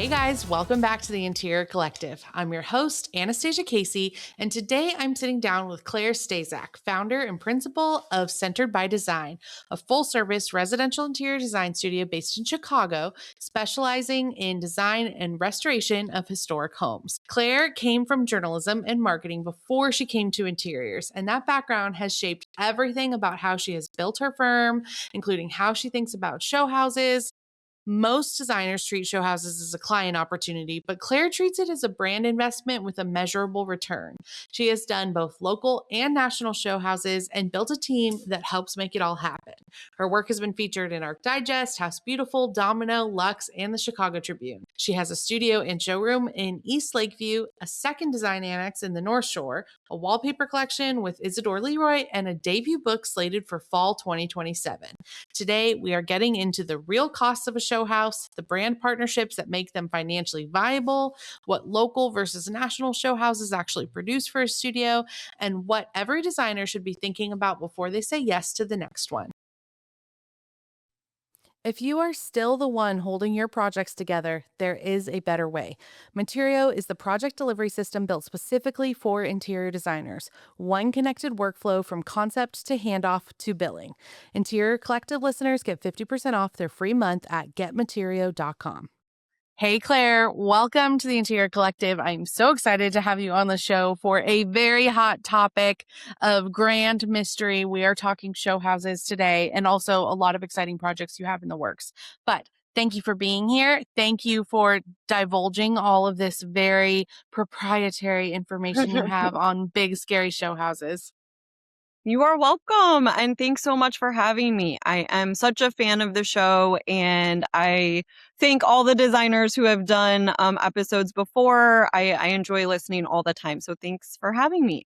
Hey guys, welcome back to the Interior Collective. I'm your host, Anastasia Casey, and today I'm sitting down with Claire Staszak, founder and principal of Centered by Design, a full-service residential interior design studio based in Chicago, specializing in design and restoration of historic homes. Claire came from journalism and marketing before she came to interiors, and that background has shaped everything about how she has built her firm, including how she thinks about show houses. Most designers treat show houses as a client opportunity, but Claire treats it as a brand investment with a measurable return. She has done both local and national show houses and built a team that helps make it all happen. Her work has been featured in Arc Digest, House Beautiful, Domino, Lux, and the Chicago Tribune. She has a studio and showroom in East Lakeview, a second design annex in the North Shore, a wallpaper collection with Isidore Leroy, and a debut book slated for fall 2027. Today, we are getting into the real costs of a show house, the brand partnerships that make them financially viable, what local versus national show houses actually produce for a studio, and what every designer should be thinking about before they say yes to the next one. If you are still the one holding your projects together, there is a better way. Materio is the project delivery system built specifically for interior designers. One connected workflow from concept to handoff to billing. Interior Collective listeners get 50% off their free month at getmaterio.com. Hey, Claire, welcome to the Interior Collective. I'm so excited to have you on the show for a very hot topic of grand mystery. We are talking show houses today and also a lot of exciting projects you have in the works. But thank you for being here. Thank you for divulging all of this very proprietary information you have on big, scary show houses. You are welcome. And thanks so much for having me. I am such a fan of the show, and I thank all the designers who have done episodes before. I enjoy listening all the time. So thanks for having me.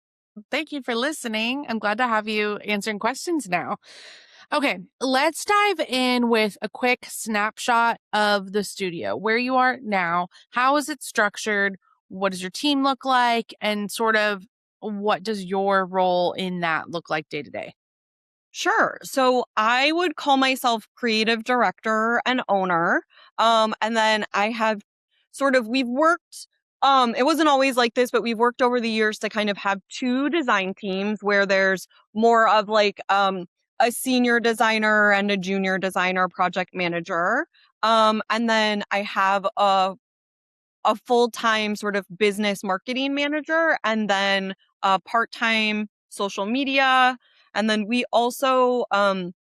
Thank you for listening. I'm glad to have you answering questions now. Okay, let's dive in with a quick snapshot of the studio, where you are now. How is it structured? What does your team look like? And sort of what does your role in that look like day to day? Sure. So I would call myself creative director and owner. And then I have we've worked, it wasn't always like this, but we've worked over the years to kind of have two design teams where there's more of like a senior designer and a junior designer project manager. And then I have a full-time sort of business marketing manager and then a part-time social media. And then we also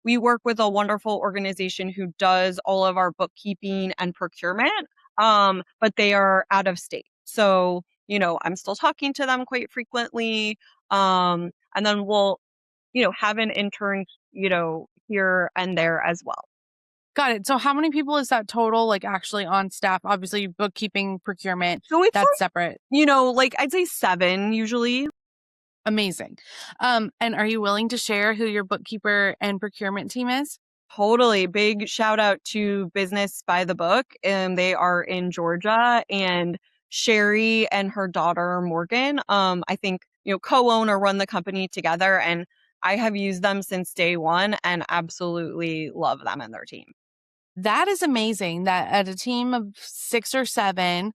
we work with a wonderful organization who does all of our bookkeeping and procurement, but they are out of state. So, I'm still talking to them quite frequently. And then we'll, have an intern, here and there as well. Got it. So how many people is that total, like actually on staff? Obviously, bookkeeping, procurement, So it's that's separate. I'd say 7 usually. Amazing. And are you willing to share who your bookkeeper and procurement team is? Totally. Big shout out to Business by the Book. They are in Georgia, and Sherry and her daughter Morgan, I think, co-own or run the company together. And I have used them since day one and absolutely love them and their team. That is amazing that at a team of 6 or 7,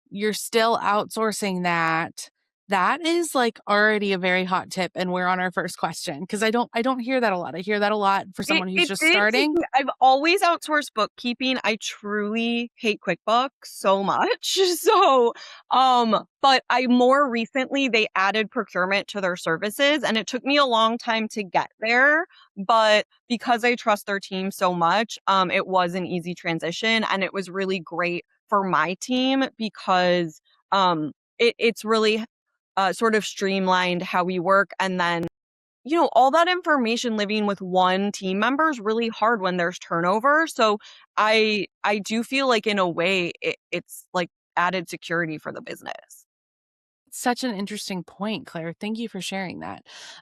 you're still outsourcing that. That is like already a very hot tip, and we're on our first question because I don't hear that a lot. I hear that a lot for someone who's just starting. I've always outsourced bookkeeping. I truly hate QuickBooks so much. So, but I more recently they added procurement to their services, and it took me a long time to get there. But because I trust their team so much, it was an easy transition, and it was really great for my team because it's really sort of streamlined how we work. And then, all that information living with one team member is really hard when there's turnover. So I do feel like in a way it's like added security for the business. Such an interesting point, Claire. Thank you for sharing that.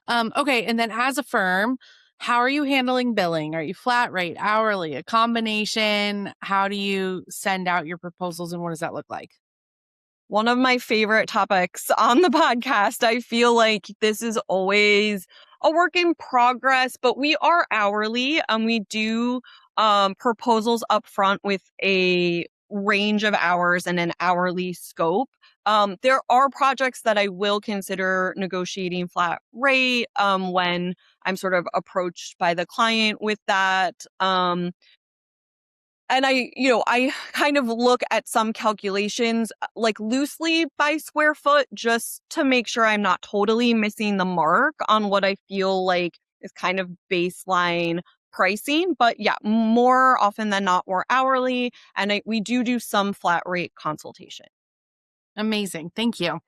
Okay. And then as a firm, how are you handling billing? Are you flat rate, hourly, a combination? How do you send out your proposals and what does that look like? One of my favorite topics on the podcast. I feel like this is always a work in progress, but we are hourly and we do proposals up front with a range of hours and an hourly scope. There are projects that I will consider negotiating flat rate when I'm sort of approached by the client with that. And I kind of look at some calculations like loosely by square foot just to make sure I'm not totally missing the mark on what I feel like is kind of baseline pricing. But yeah, more often than not, we're hourly. And we do some flat rate consultation. Amazing. Thank you.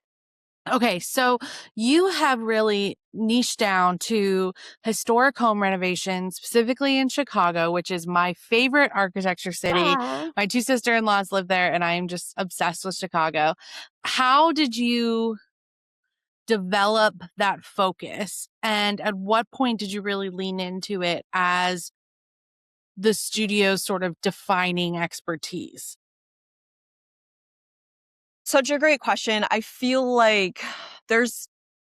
Okay, so you have really niched down to historic home renovations, specifically in Chicago, which is my favorite architecture city. Aw. My two sister-in-laws live there, and I am just obsessed with Chicago. How did you develop that focus? And at what point did you really lean into it as the studio's sort of defining expertise? Such a great question. I feel like there's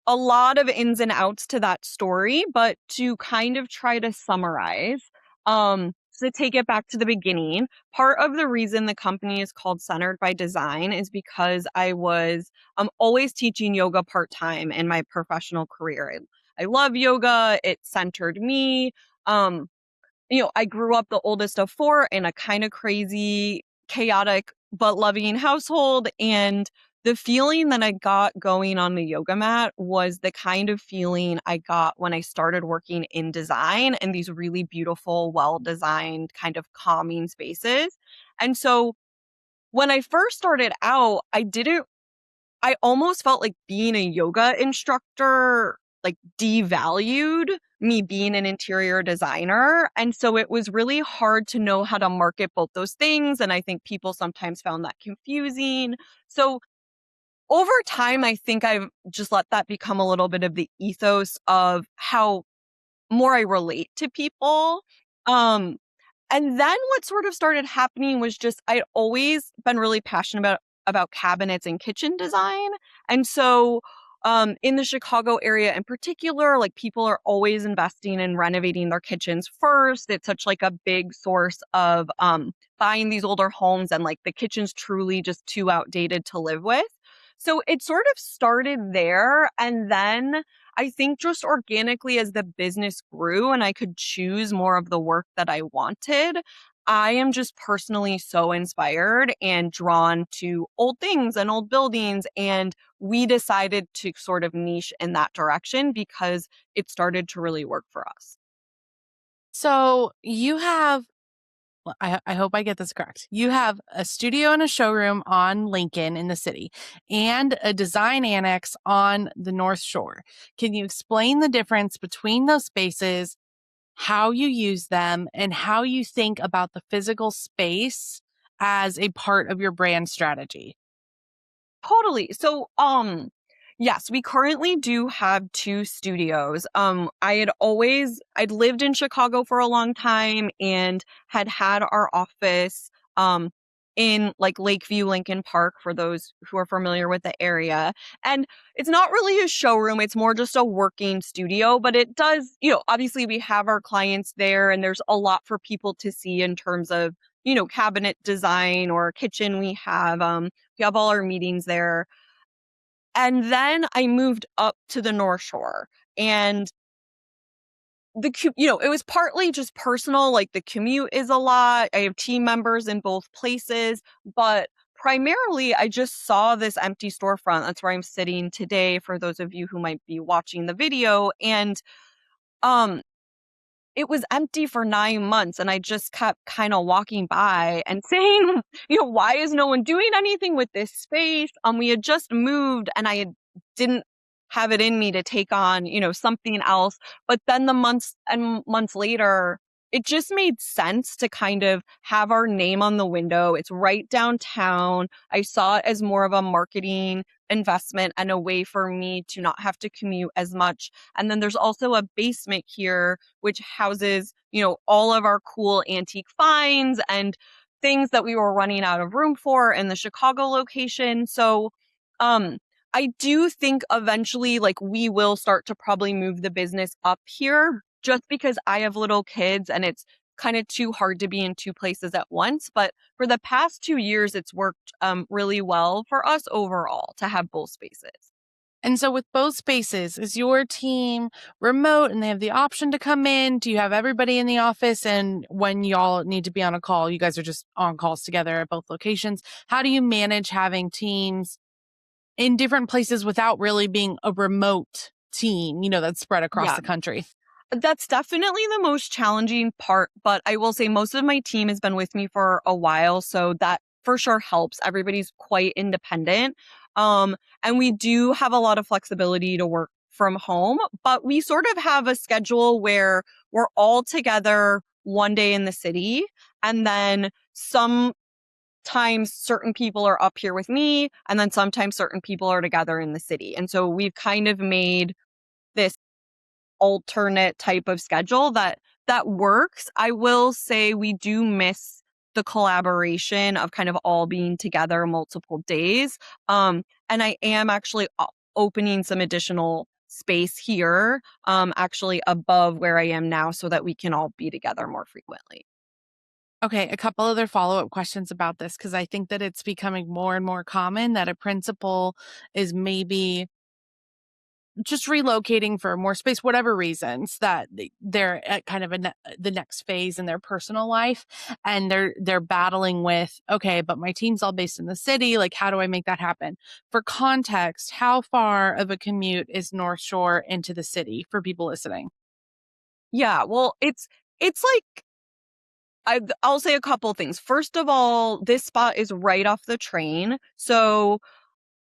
a lot of ins and outs to that story, but to kind of try to summarize, to take it back to the beginning, part of the reason the company is called Centered by Design is because I was always teaching yoga part-time in my professional career. I love yoga. It centered me. Um, I grew up the oldest of four in a kind of crazy, chaotic, but loving household. And the feeling that I got going on the yoga mat was the kind of feeling I got when I started working in design and these really beautiful, well designed, kind of calming spaces. And so when I first started out, I almost felt like being a yoga instructor like devalued me being an interior designer. And so it was really hard to know how to market both those things. And I think people sometimes found that confusing. So over time, I think I've just let that become a little bit of the ethos of how more I relate to people. Um, and then what sort of started happening was just I'd always been really passionate about cabinets and kitchen design. And so in the Chicago area in particular, like people are always investing in renovating their kitchens first. It's such like a big source of buying these older homes and like the kitchen's truly just too outdated to live with. So it sort of started there. And then I think just organically as the business grew and I could choose more of the work that I wanted, I am just personally so inspired and drawn to old things and old buildings. And we decided to sort of niche in that direction because it started to really work for us. So you have well, I hope I get this correct. You have a studio and a showroom on Lincoln in the city and a design annex on the North Shore. Can you explain the difference between those spaces, how you use them, and how you think about the physical space as a part of your brand strategy? Totally. So, yes, we currently do have two studios. I'd lived in Chicago for a long time and had our office, in like Lakeview, Lincoln Park, for those who are familiar with the area. And it's not really a showroom. It's more just a working studio, but it does, obviously we have our clients there and there's a lot for people to see in terms of, cabinet design or kitchen. We have all our meetings there. And then I moved up to the North Shore and it was partly just personal, like the commute is a lot. I have team members in both places, but primarily I just saw this empty storefront. That's where I'm sitting today for those of you who might be watching the video. And um it was empty for 9 months, and I just kept kinda walking by and saying, "Why is no one doing anything with this space?" We had just moved, and didn't have it in me to take on, something else, but then the months and months later, it just made sense to kind of have our name on the window. It's right downtown. I saw it as more of a marketing investment and a way for me to not have to commute as much, and then there's also a basement here which houses, all of our cool antique finds and things that we were running out of room for in the Chicago location. So, um, I do think eventually, like, we will start to probably move the business up here just because I have little kids and it's kind of too hard to be in two places at once. But for the past 2 years, it's worked really well for us overall to have both spaces. And so, with both spaces, is your team remote and they have the option to come in? Do you have everybody in the office? And when y'all need to be on a call, you guys are just on calls together at both locations? How do you manage having teams in different places without really being a remote team, that's spread across Yeah. the country? That's definitely the most challenging part, but I will say most of my team has been with me for a while, so that for sure helps. Everybody's quite independent. And we do have a lot of flexibility to work from home, but we sort of have a schedule where we're all together one day in the city, and then sometimes certain people are up here with me, and then sometimes certain people are together in the city. And so we've kind of made this alternate type of schedule that works. I will say we do miss the collaboration of kind of all being together multiple days. And I am actually opening some additional space here, actually above where I am now, so that we can all be together more frequently. Okay, a couple other follow-up questions about this because I think that it's becoming more and more common that a principal is maybe just relocating for more space, whatever reasons that they're at kind of the next phase in their personal life, and they're battling with, okay, but my team's all based in the city. Like, how do I make that happen? For context, how far of a commute is North Shore into the city for people listening? Yeah, well, it's like I'll say a couple things. First of all, this spot is right off the train, so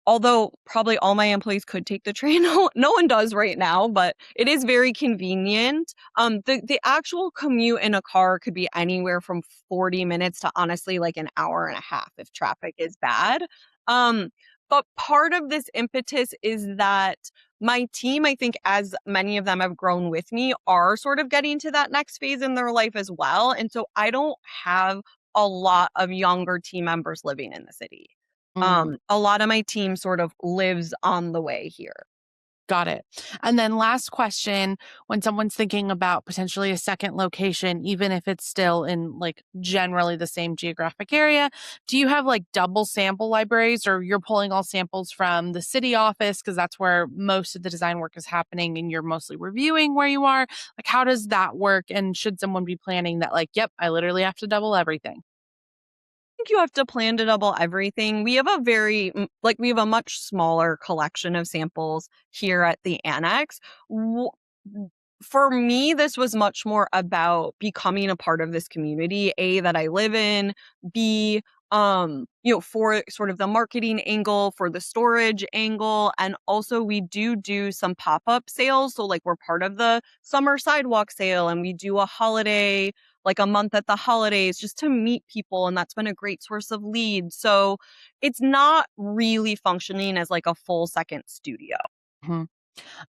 although probably all my employees could take the train, no one does right now, but it is very convenient. The actual commute in a car could be anywhere from 40 minutes to honestly like an hour and a half if traffic is bad. Um, but part of this impetus is that my team, I think, as many of them have grown with me, are sort of getting to that next phase in their life as well. And so I don't have a lot of younger team members living in the city. A lot of my team sort of lives on the way here. Got it. And then last question, when someone's thinking about potentially a second location, even if it's still in like generally the same geographic area, do you have like double sample libraries or you're pulling all samples from the city office because that's where most of the design work is happening and you're mostly reviewing where you are? Like, how does that work? And should someone be planning that, like, yep, I literally have to double everything? Think you have to plan to double everything. We have we have a much smaller collection of samples here at the annex. W- For me, this was much more about becoming a part of this community, A, that I live in, B, for sort of the marketing angle, for the storage angle. And also we do some pop-up sales. So like we're part of the summer sidewalk sale and we do a holiday, like a month at the holidays just to meet people. And that's been a great source of leads. So it's not really functioning as like a full second studio. Mhm.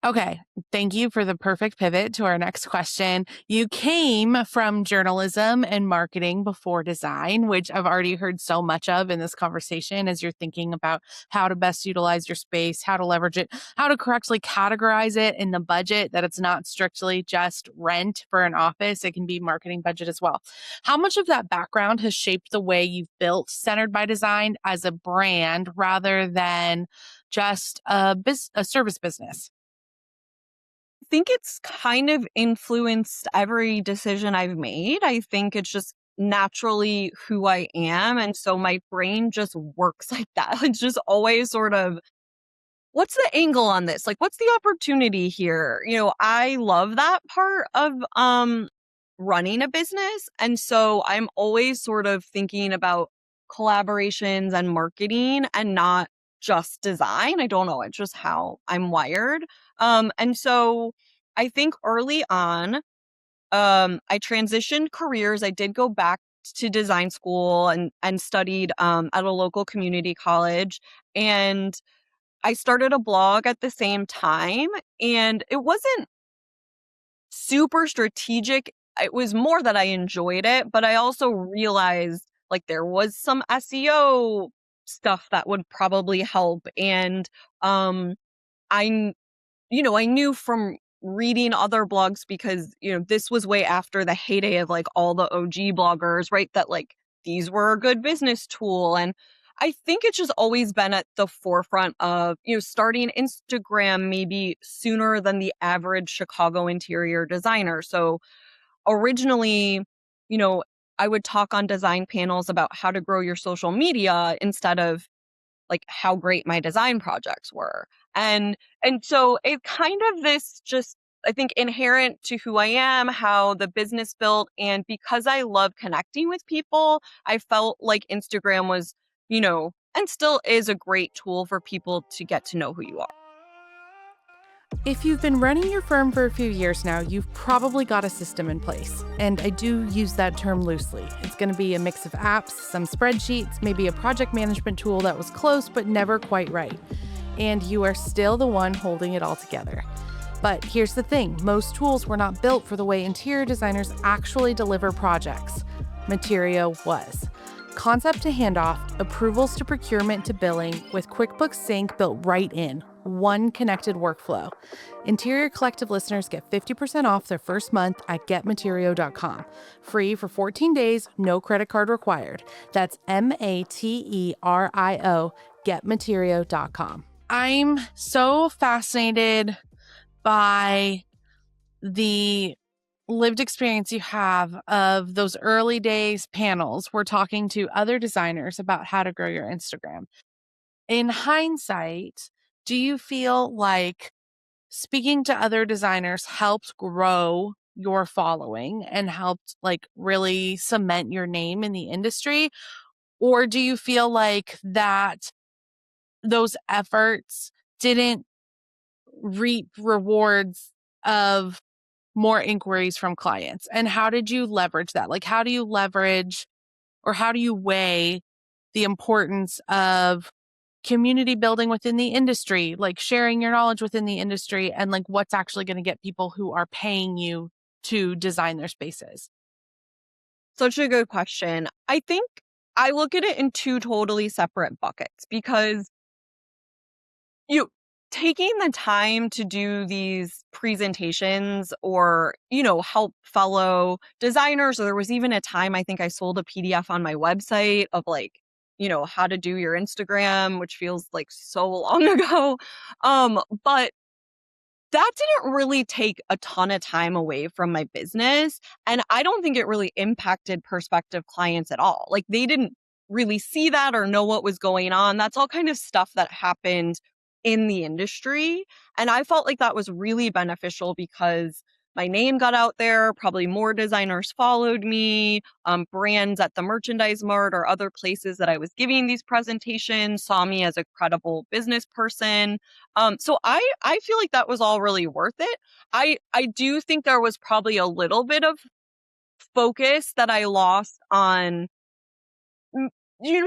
Okay. Thank you for the perfect pivot to our next question. You came from journalism and marketing before design, which I've already heard so much of in this conversation as you're thinking about how to best utilize your space, how to leverage it, how to correctly categorize it in the budget, that it's not strictly just rent for an office. It can be marketing budget as well. How much of that background has shaped the way you've built Centered by Design as a brand rather than just a service business? Think it's kind of influenced every decision I've made. I think it's just naturally who I am. And so my brain just works like that. It's just always sort of, what's the angle on this? Like, what's the opportunity here? I love that part of running a business. And so I'm always sort of thinking about collaborations and marketing and not just design. I don't know. It's just how I'm wired. And so I think early on, I transitioned careers. I did go back to design school and studied at a local community college. And I started a blog at the same time. And it wasn't super strategic. It was more that I enjoyed it, but I also realized like there was some SEO stuff that would probably help. And I, I knew from reading other blogs because, this was way after the heyday of like all the OG bloggers, right? That like these were a good business tool. And I think it's just always been at the forefront of, starting Instagram maybe sooner than the average Chicago interior designer. So originally, you know, I would talk on design panels about how to grow your social media instead of like how great my design projects were. And so it kind of this just I think inherent to who I am, how the business built, and because I love connecting with people, I felt like Instagram was, and still is a great tool for people to get to know who you are. If you've been running your firm for a few years now, you've probably got a system in place. And I do use that term loosely. It's going to be a mix of apps, some spreadsheets, maybe a project management tool that was close but never quite right. And you are still the one holding it all together. But here's the thing, most tools were not built for the way interior designers actually deliver projects. Materio was. Concept to handoff, approvals to procurement to billing, with QuickBooks Sync built right in. One connected workflow. Interior Collective listeners get 50% off their first month at getmaterio.com. Free for 14 days, no credit card required. That's Materio, getmaterio.com. I'm so fascinated by the lived experience you have of those early days panels. We're talking to other designers about how to grow your Instagram. In hindsight, do you feel like speaking to other designers helped grow your following and helped like really cement your name in the industry? Or do you feel like that those efforts didn't reap rewards of more inquiries from clients? And how did you leverage that? Like, how do you leverage or how do you weigh the importance of community building within the industry, like sharing your knowledge within the industry, and like what's actually going to get people who are paying you to design their spaces? Such a good question. I think I look at it in two totally separate buckets because you taking the time to do these presentations or, help fellow designers, or there was even a time I think I sold a PDF on my website of like, how to do your Instagram, which feels like so long ago. But that didn't really take a ton of time away from my business. And I don't think it really impacted prospective clients at all. Like they didn't really see that or know what was going on. That's all kind of stuff that happened in the industry. And I felt like that was really beneficial because my name got out there, probably more designers followed me, brands at the merchandise mart or other places that I was giving these presentations saw me as a credible business person. So I feel like that was all really worth it. I do think there was probably a little bit of focus that I lost on mm,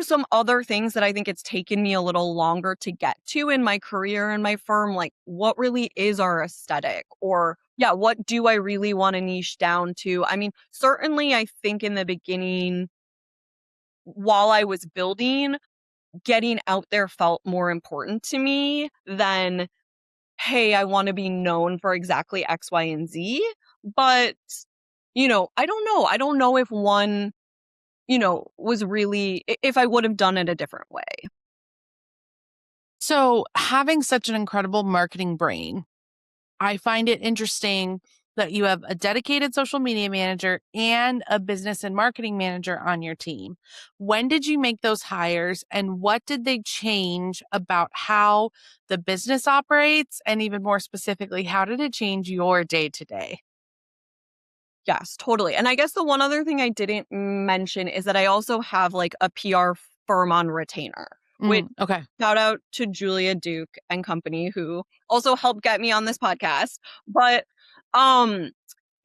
some other things that I think it's taken me a little longer to get to in my career and my firm, like what really is our aesthetic, or yeah, what do I really want to niche down to? I mean, certainly I think in the beginning, while I was building, getting out there felt more important to me than, hey, I want to be known for exactly X, Y, and Z. But, I don't know. I don't know if one, was really, if I would have done it a different way. So, having such an incredible marketing brain, I find it interesting that you have a dedicated social media manager and a business and marketing manager on your team. When did you make those hires and what did they change about how the business operates? And even more specifically, how did it change your day to day? Yes, totally. And I guess the one other thing I didn't mention is that I also have like a PR firm on retainer, which Okay. shout out to Julia Duke and company who also helped get me on this podcast. But um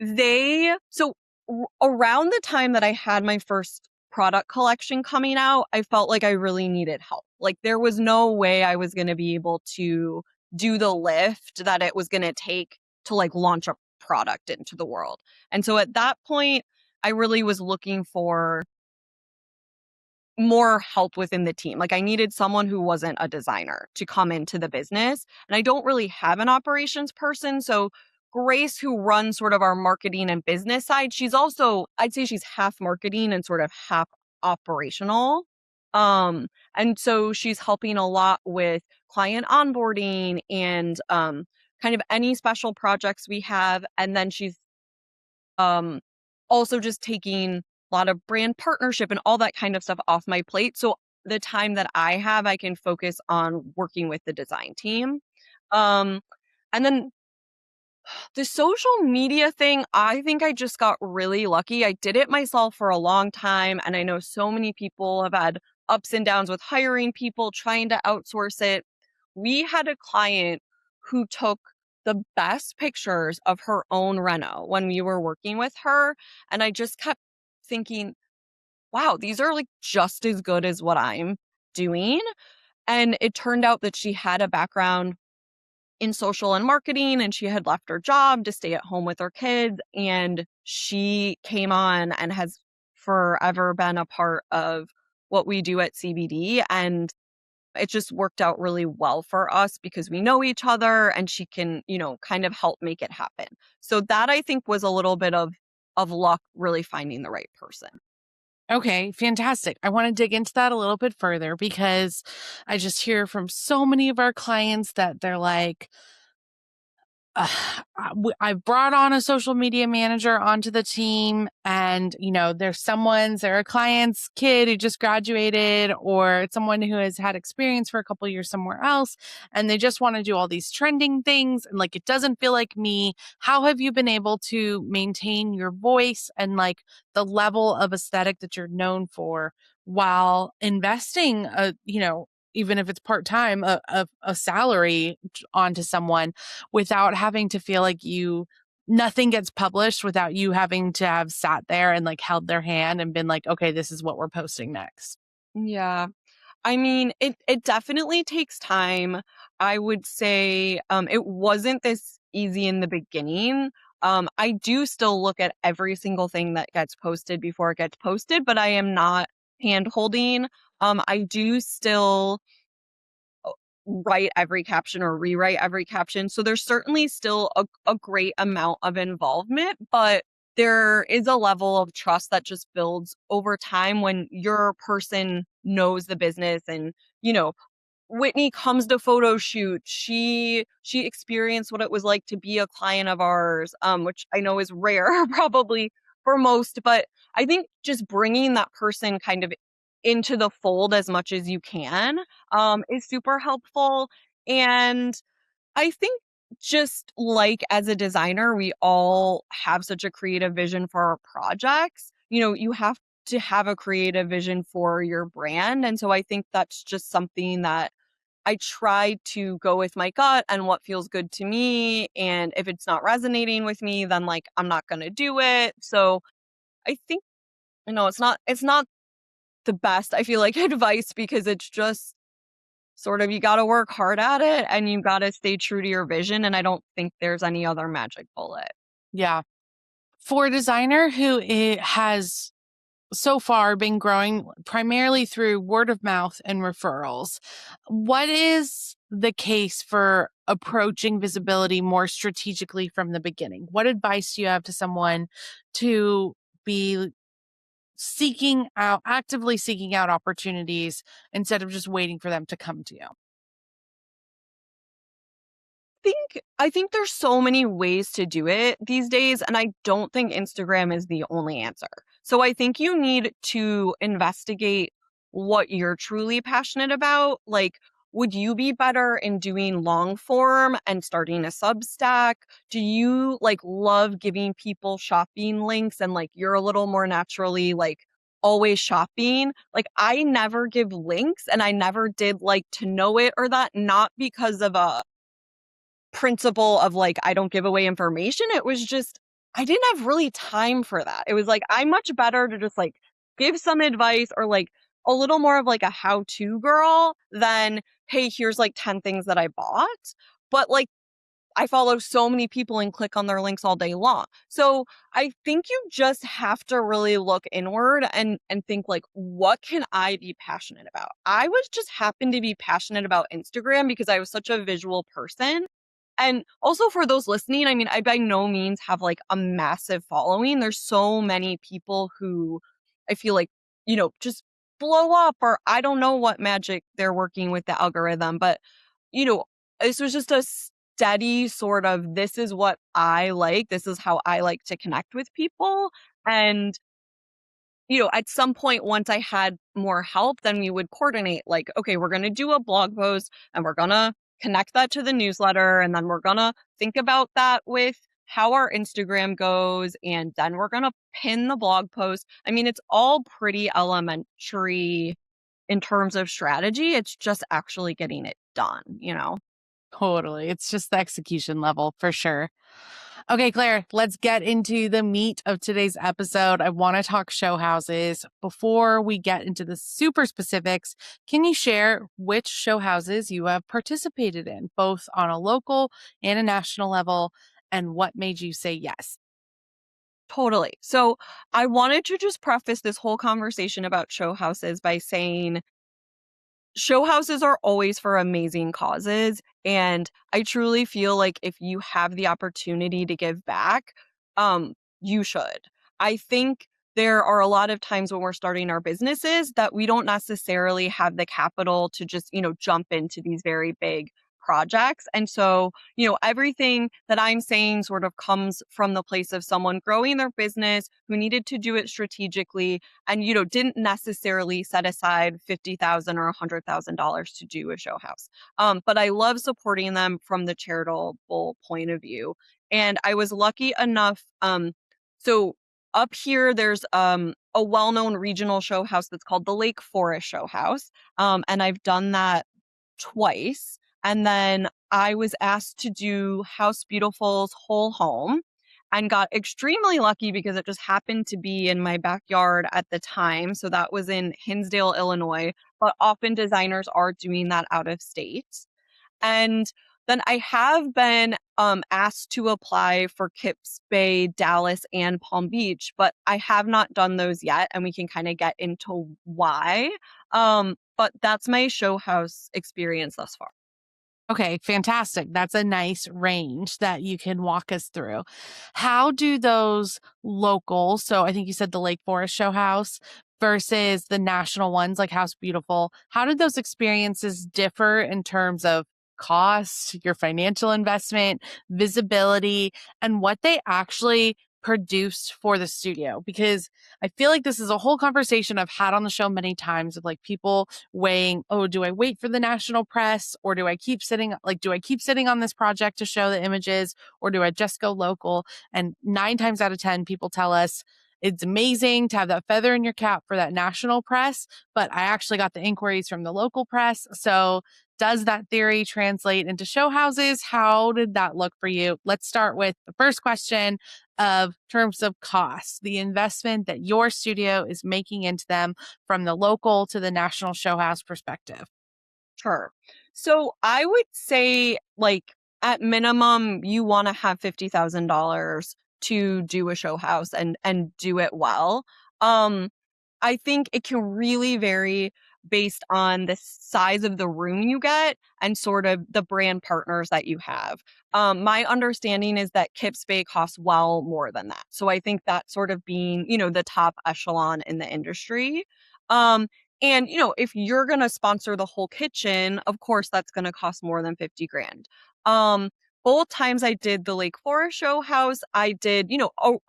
they so around the time that I had my first product collection coming out, I felt like I really needed help. Like there was no way I was going to be able to do the lift that it was going to take to like launch a product into the world. And so at that point, I really was looking for more help within the team. Like I needed someone who wasn't a designer to come into the business. And I don't really have an operations person. So Grace, who runs sort of our marketing and business side, she's also, I'd say she's half marketing and sort of half operational. Um, and so she's helping a lot with client onboarding and kind of any special projects we have. And then she's um, also just taking a lot of brand partnership and all that kind of stuff off my plate. So the time that I have, I can focus on working with the design team. Um, and then the social media thing, I think I just got really lucky. I did it myself for a long time, and I know so many people have had ups and downs with hiring people, trying to outsource it. We had a client who took the best pictures of her own reno when we were working with her, and I just kept thinking, wow, these are like just as good as what I'm doing. And it turned out that she had a background in social and marketing, and she had left her job to stay at home with her kids, and she came on and has forever been a part of what we do at CBD. And it just worked out really well for us because we know each other, and she can, kind of help make it happen. So that, I think, was a little bit of luck, really finding the right person. Okay, fantastic. I want to dig into that a little bit further because I just hear from so many of our clients that they're like, uh, I've brought on a social media manager onto the team, and they're a client's kid who just graduated, or it's someone who has had experience for a couple years somewhere else, and they just want to do all these trending things, and like it doesn't feel like me. How have you been able to maintain your voice and like the level of aesthetic that you're known for while investing even if it's part-time, a salary onto someone without having to feel like nothing gets published without you having to have sat there and like held their hand and been like, okay, this is what we're posting next? Yeah. I mean, it definitely takes time. I would say it wasn't this easy in the beginning. I do still look at every single thing that gets posted before it gets posted, but I am not hand holding. I do still write every caption or rewrite every caption. So there's certainly still a great amount of involvement, but there is a level of trust that just builds over time when your person knows the business. And, you know, Whitney comes to photo shoot. She experienced what it was like to be a client of ours, which I know is rare probably for most, but I think just bringing that person kind of into the fold as much as you can is super helpful. And I think just like as a designer, we all have such a creative vision for our projects. You have to have a creative vision for your brand. And so I think that's just something that I try to go with my gut and what feels good to me. And if it's not resonating with me, then like I'm not gonna do it. So I think it's not the best, I feel like, advice, because it's just sort of you gotta work hard at it and you gotta stay true to your vision. And I don't think there's any other magic bullet. Yeah. For a designer who has so far been growing primarily through word of mouth and referrals, what is the case for approaching visibility more strategically from the beginning? What advice do you have to someone to be actively seeking out opportunities instead of just waiting for them to come to you? I think there's so many ways to do it these days, and I don't think Instagram is the only answer. So I think you need to investigate what you're truly passionate about. Like, would you be better in doing long form and starting a Substack? Do you like love giving people shopping links and like you're a little more naturally like always shopping? Like I never give links and I never did like to know it or that, not because of a principle of like I don't give away information. It was just I didn't have really time for that. It was like I'm much better to just like give some advice or like a little more of like a how-to girl than hey, here's like 10 things that I bought. But like I follow so many people and click on their links all day long. So I think you just have to really look inward and think like, what can I be passionate about? I was just happened to be passionate about Instagram because I was such a visual person. And also for those listening, I mean, I by no means have like a massive following. There's so many people who I feel like, just blow up, or I don't know what magic they're working with the algorithm, but you know, this was just a steady sort of, this is what I like, this is how I like to connect with people. And at some point, once I had more help, then we would coordinate like, okay, we're going to do a blog post and we're going to connect that to the newsletter. And then we're going to think about that with how our Instagram goes. And then we're going to pin the blog post. I mean, it's all pretty elementary in terms of strategy. It's just actually getting it done. Totally. It's just the execution level for sure. Okay, Claire, let's get into the meat of today's episode. I want to talk show houses. Before we get into the super specifics, can you share which show houses you have participated in, both on a local and a national level, and what made you say yes? Totally. So I wanted to just preface this whole conversation about show houses by saying show houses are always for amazing causes. And I truly feel like if you have the opportunity to give back, you should. I think there are a lot of times when we're starting our businesses that we don't necessarily have the capital to just, jump into these very big projects. And so, everything that I'm saying sort of comes from the place of someone growing their business who needed to do it strategically and didn't necessarily set aside $50,000 or $100,000 to do a show house. But I love supporting them from the charitable point of view. And I was lucky enough. So up here, there's a well-known regional show house that's called the Lake Forest Show House, and I've done that twice. And then I was asked to do House Beautiful's whole home and got extremely lucky because it just happened to be in my backyard at the time. So that was in Hinsdale, Illinois, but often designers are doing that out of state. And then I have been asked to apply for Kips Bay, Dallas, and Palm Beach, but I have not done those yet. And we can kind of get into why. But that's my show house experience thus far. Okay, fantastic. That's a nice range that you can walk us through. How do those local, so I think you said the Lake Forest Show House versus the national ones like House Beautiful, how did those experiences differ in terms of cost, your financial investment, visibility, and what they actually produced for the studio? Because I feel like this is a whole conversation I've had on the show many times of like people weighing, oh, do I wait for the national press or do I keep sitting on this project to show the images or do I just go local? And 9 times out of 10, people tell us it's amazing to have that feather in your cap for that national press, but I actually got the inquiries from the local press. So does that theory translate into show houses? How did that look for you? Let's start with the first question of terms of cost, the investment that your studio is making into them from the local to the national show house perspective. Sure. So I would say, like, at minimum, you want to have $50,000 to do a show house and do it well. Um, I think it can really vary based on the size of the room you get and sort of the brand partners that you have. My understanding is that Kips Bay costs well more than that. So I think that sort of being, the top echelon in the industry. Um, and, if you're going to sponsor the whole kitchen, of course, that's going to cost more than 50 grand. Um, both times I did the Lake Forest Show House, I did,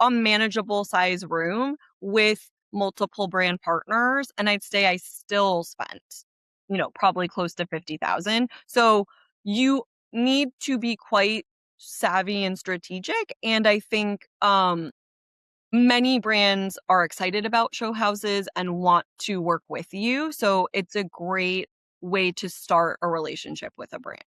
a manageable size room with multiple brand partners. And I'd say I still spent, probably close to 50,000. So you need to be quite savvy and strategic. And I think, many brands are excited about show houses and want to work with you. So it's a great way to start a relationship with a brand.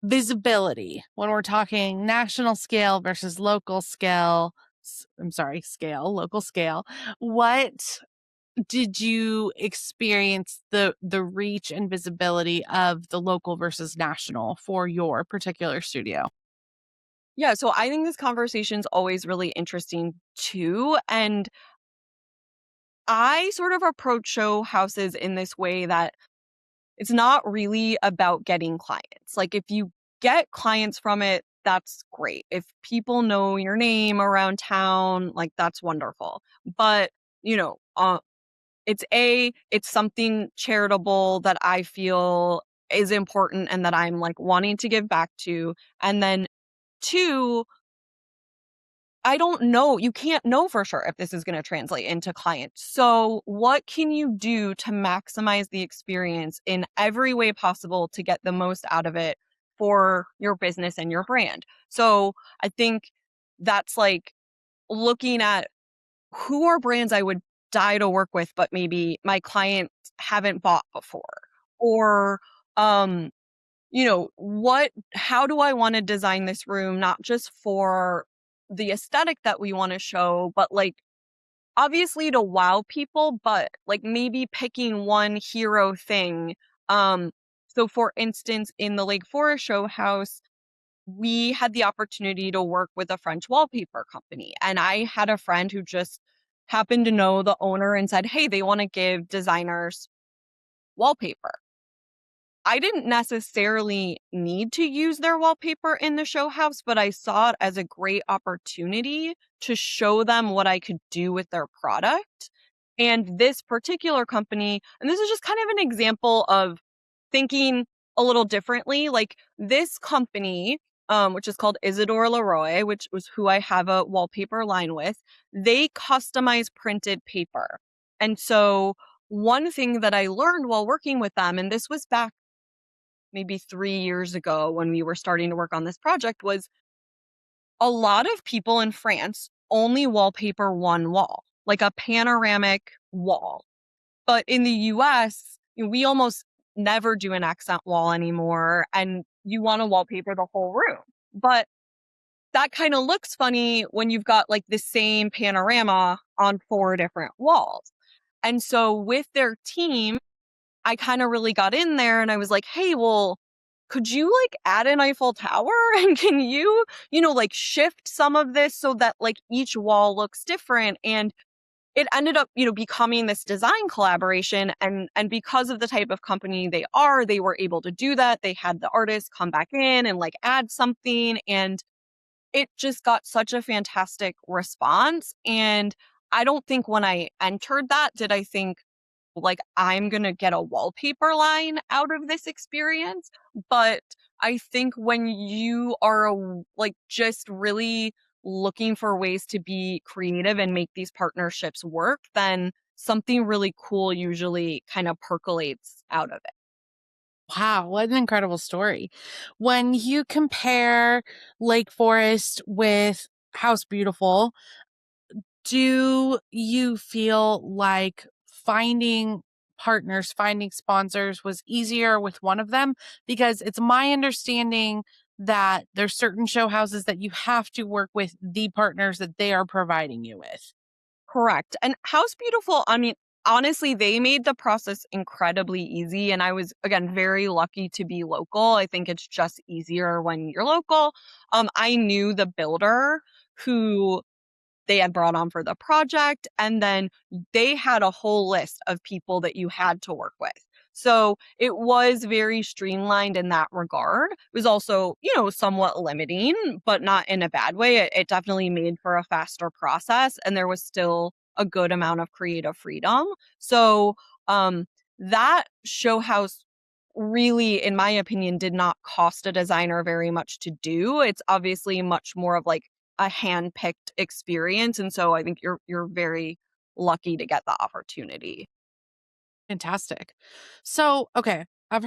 Visibility, when we're talking national scale versus local scale, local scale, what did you experience the reach and visibility of the local versus national for your particular studio? Yeah, so I think this conversation's always really interesting too. And I sort of approach show houses in this way that it's not really about getting clients. Like if you get clients from it, that's great. If people know your name around town, like that's wonderful. But, you know, it's something charitable that I feel is important and that I'm like wanting to give back to. And then two, I don't know. You can't know for sure if this is going to translate into clients. So, what can you do to maximize the experience in every way possible to get the most out of it for your business and your brand? So, I think that's like looking at who are brands I would die to work with, but maybe my clients haven't bought before. Or, um, how do I want to design this room, not just for the aesthetic that we want to show, but like obviously to wow people, but like maybe picking one hero thing. Um, so for instance, in the Lake Forest show house, we had the opportunity to work with a French wallpaper company. And I had a friend who just happened to know the owner and said, hey, they want to give designers wallpaper. I didn't necessarily need to use their wallpaper in the show house, but I saw it as a great opportunity to show them what I could do with their product. And this particular company, and this is just kind of an example of thinking a little differently. Like this company, which is called Isidore Leroy, which was who I have a wallpaper line with, they customize printed paper. And so one thing that I learned while working with them, and this was back maybe 3 years ago when we were starting to work on this project, was a lot of people in France only wallpaper one wall, like a panoramic wall. But in the US, we almost never do an accent wall anymore, and you want to wallpaper the whole room. But that kind of looks funny when you've got like the same panorama on four different walls. And so with their team, I kind of really got in there and I was like, hey, well, could you like add an Eiffel Tower? And can you, like shift some of this so that like each wall looks different? And it ended up, becoming this design collaboration. And because of the type of company they are, they were able to do that. They had the artists come back in and like add something. And it just got such a fantastic response. And I don't think when I entered that, did I think, like I'm going to get a wallpaper line out of this experience. But I think when you are like just really looking for ways to be creative and make these partnerships work, then something really cool usually kind of percolates out of it. Wow, what an incredible story. When you compare Lake Forest with House Beautiful, do you feel like finding partners, finding sponsors was easier with one of them? Because it's my understanding that there's certain show houses that you have to work with the partners that they are providing you with. Correct. And House Beautiful, I mean, honestly, they made the process incredibly easy. And I was, again, very lucky to be local. I think it's just easier when you're local. I knew the builder who they had brought on for the project. And then they had a whole list of people that you had to work with. So it was very streamlined in that regard. It was also, somewhat limiting, but not in a bad way. It definitely made for a faster process and there was still a good amount of creative freedom. So that show house really, in my opinion, did not cost a designer very much to do. It's obviously much more of like a hand-picked experience, and so I think you're very lucky to get the opportunity. Fantastic. So, okay, I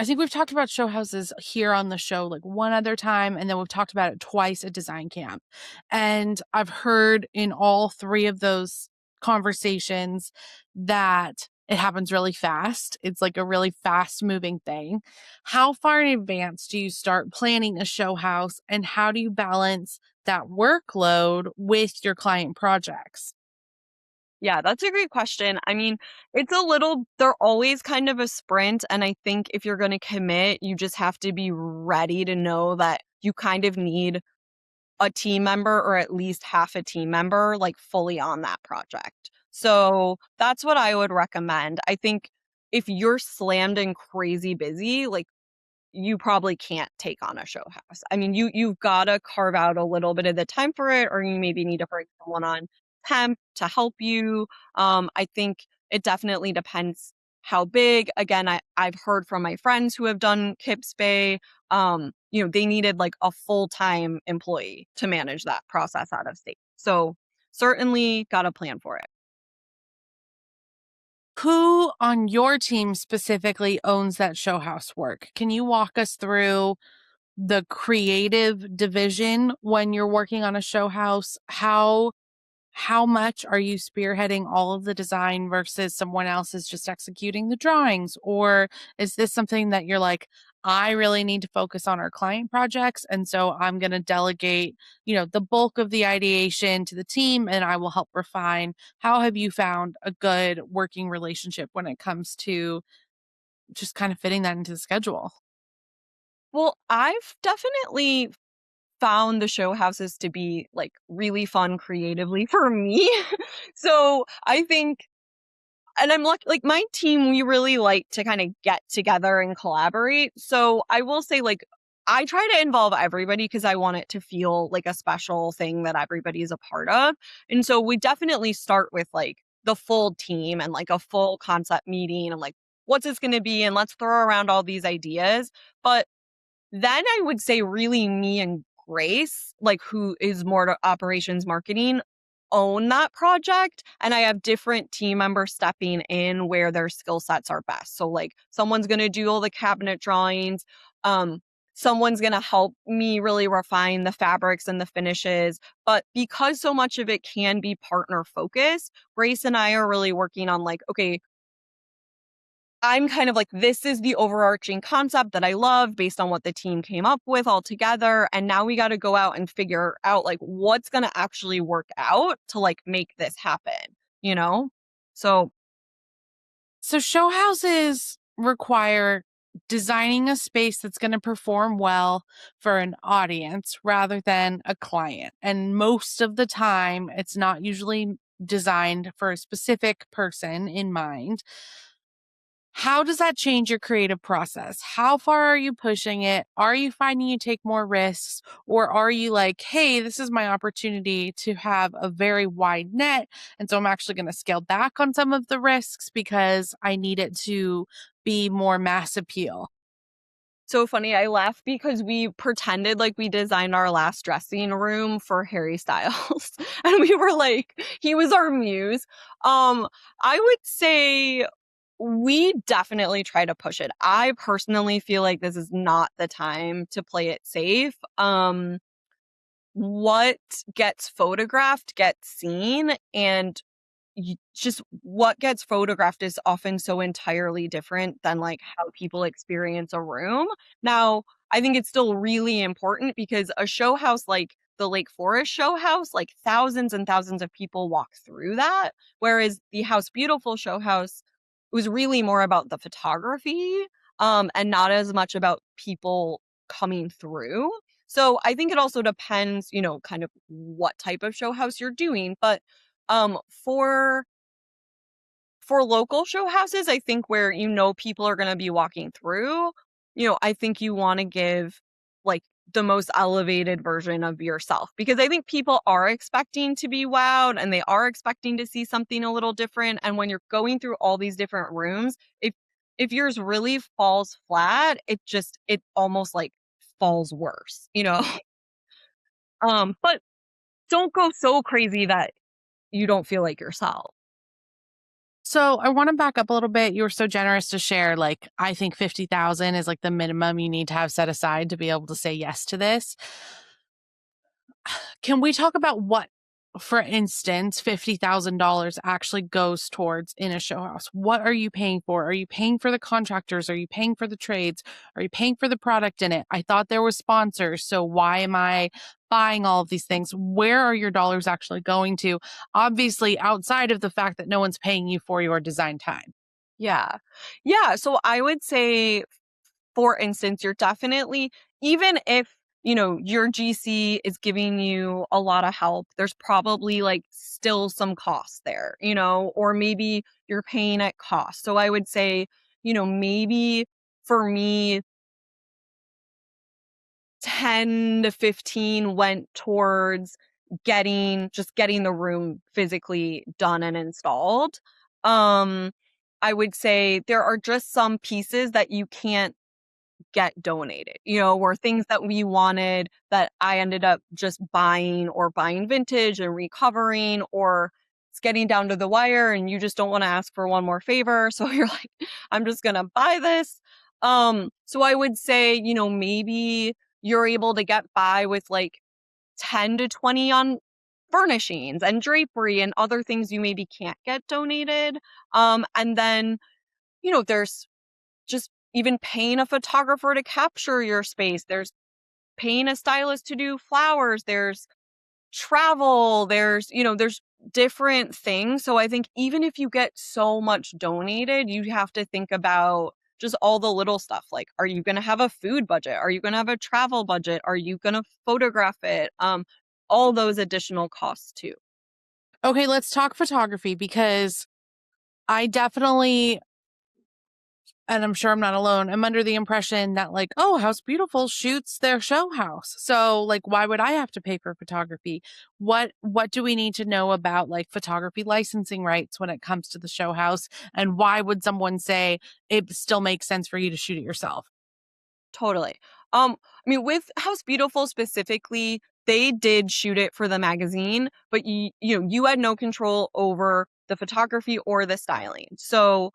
think we've talked about show houses here on the show like one other time, and then we've talked about it twice at design camp. And I've heard in all three of those conversations that it happens really fast. It's like a really fast moving thing. How far in advance do you start planning a show house, and how do you balance that workload with your client projects? Yeah, that's a great question. I mean, they're always kind of a sprint, and I think if you're gonna commit, you just have to be ready to know that you kind of need a team member or at least half a team member, like, fully on that project. So, that's what I would recommend. I think if you're slammed and crazy busy, like you probably can't take on a show house. I mean, you've got to carve out a little bit of the time for it, or you maybe need to bring someone on temp to help you. I think it definitely depends how big. Again, I've heard from my friends who have done Kips Bay, they needed like a full-time employee to manage that process out of state. So certainly got a plan for it. Who on your team specifically owns that show house work? Can you walk us through the creative division when you're working on a show house? How much are you spearheading all of the design versus someone else is just executing the drawings? Or is this something that you're like, I really need to focus on our client projects, and so I'm going to delegate, the bulk of the ideation to the team and I will help refine? How have you found a good working relationship when it comes to just kind of fitting that into the schedule? Well, I've definitely found the show houses to be like really fun creatively for me. So I think, and I'm like my team, we really like to kind of get together and collaborate. So I will say, like, I try to involve everybody because I want it to feel like a special thing that everybody is a part of. And so we definitely start with like the full team and like a full concept meeting and like, what's this going to be? And let's throw around all these ideas. But then I would say really me and Grace, like who is more to operations marketing, own that project. And I have different team members stepping in where their skill sets are best. So like someone's going to do all the cabinet drawings. Um, Someone's going to help me really refine the fabrics and the finishes. But because so much of it can be partner focused, Grace and I are really working on like, okay, I'm kind of like, this is the overarching concept that I love based on what the team came up with all together. And now we got to go out and figure out like what's going to actually work out to like make this happen, you know? So, So show houses require designing a space that's going to perform well for an audience rather than a client. And most of the time, it's not usually designed for a specific person in mind. How does that change your creative process? How far are you pushing it? Are you finding you take more risks? Or are you like, hey, this is my opportunity to have a very wide net, and so I'm actually going to scale back on some of the risks because I need it to be more mass appeal? so funny. I laugh because we pretended like we designed our last dressing room for Harry Styles. And we were like, he was our muse. I would say we definitely try to push it. I personally feel like this is not the time to play it safe. What gets photographed gets seen, and just what gets photographed is often so entirely different than like how people experience a room. Now, I think it's still really important because a show house like the Lake Forest show house, like thousands and thousands of people walk through that. Whereas the House Beautiful show house was really more about the photography, and not as much about people coming through. So I think it also depends, kind of what type of show house you're doing. But for local show houses, I think where people are going to be walking through, I think you want to give like the most elevated version of yourself, because I think people are expecting to be wowed and they are expecting to see something a little different. And when you're going through all these different rooms, if yours really falls flat, it almost like falls worse. But don't go so crazy that you don't feel like yourself. So I want to back up a little bit. You were so generous to share, like, I think 50,000 is like the minimum you need to have set aside to be able to say yes to this. Can we talk about what, for instance, $50,000 actually goes towards in a show house? What are you paying for? Are you paying for the contractors? Are you paying for the trades? Are you paying for the product in it? I thought there was sponsors, so why am I buying all of these things? Where are your dollars actually going to? Obviously, outside of the fact that no one's paying you for your design time. Yeah. Yeah. So I would say, for instance, you're definitely, even if your GC is giving you a lot of help. There's probably like still some costs there, or maybe you're paying at cost. So I would say, maybe for me, 10 to 15 went towards getting the room physically done and installed. Um, I would say there are just some pieces that you can't get donated, or things that we wanted that I ended up just buying vintage and recovering, or it's getting down to the wire and you just don't want to ask for one more favor. So you're like, I'm just going to buy this. So I would say, maybe you're able to get by with like 10 to 20 on furnishings and drapery and other things you maybe can't get donated. And then, there's just even paying a photographer to capture your space. There's paying a stylist to do flowers. There's travel. There's different things. So I think even if you get so much donated, you have to think about just all the little stuff. Like, are you going to have a food budget? Are you going to have a travel budget? Are you going to photograph it? All those additional costs too. Okay, let's talk photography because I definitely, and I'm sure I'm not alone, I'm under the impression that like, oh, House Beautiful shoots their show house. So like why would I have to pay for photography? What do we need to know about like photography licensing rights when it comes to the show house? And why would someone say it still makes sense for you to shoot it yourself? Totally. I mean, with House Beautiful specifically, they did shoot it for the magazine, but you had no control over the photography or the styling. So